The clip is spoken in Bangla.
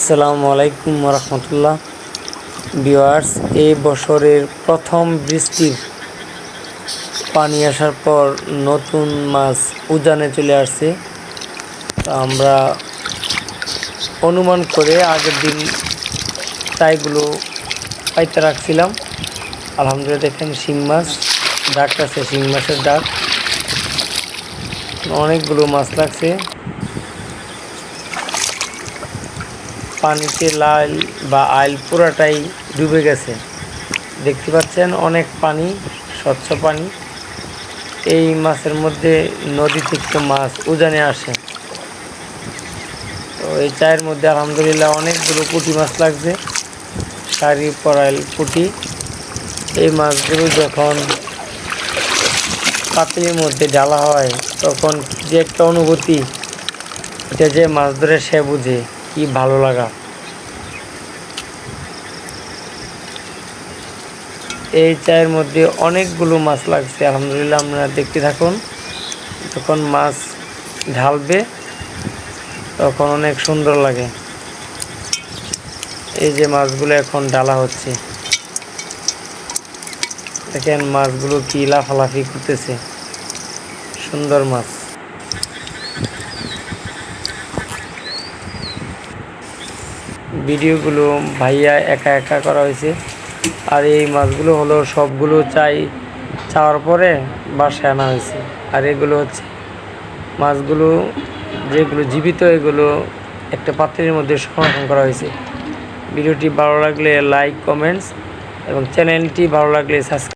আসসালামু আলাইকুম রহমতুল্লাহ ভিউয়ার্স, এই বছরের প্রথম বৃষ্টির পানি আসার পর নতুন মাছ উজানে চলে আসছে। তো আমরা অনুমান করে আগের দিন তাইগুলো পাইতে রাখছিলাম। আলহামদুলিল্লাহ দেখেন শিং মাছ ডাকতেছে, শিং মাছের ডাক, অনেকগুলো মাছ লাগছে। পানিতে লাল বা আইল পুরাটাই ডুবে গেছে, দেখতে পাচ্ছেন অনেক পানি, স্বচ্ছ পানি। এই মাছের মধ্যে নদী থেকে মাছ উজানে আসে। তো এই চায়ের মধ্যে আলহামদুলিল্লাহ অনেকগুলো পুঁটি মাছ লাগছে, সারি পরাইল পুঁটি। এই মাছগুলো যখন পাতিলের মধ্যে ঢালা হয় তখন যে একটা অনুভূতি, এটা যে মাছ ধরে সে বুঝে কি ভালো লাগা। এই চায়ের মধ্যে অনেকগুলো মাছ লাগছে আলহামদুলিল্লাহ, আপনারা দেখতে থাকুন। যখন মাছ ঢালবে তখন অনেক সুন্দর লাগে। এই যে মাছগুলো এখন ঢালা হচ্ছে, দেখেন মাছগুলো কি লাফালাফি করতেছে, সুন্দর মাছ। ভিডিওগুলো ভাইয়া একা একা করা হয়েছে। আর এই মাছগুলো হলো সবগুলো চাওয়ার পরে বাসায় আনা হয়েছে। আর এগুলো হচ্ছে মাছগুলো যেগুলো জীবিত, এগুলো একটা পাত্রের মধ্যে সংরক্ষণ করা হয়েছে। ভিডিওটি ভালো লাগলে লাইক, কমেন্টস এবং চ্যানেলটি ভালো লাগলে সাবস্ক্রাইব।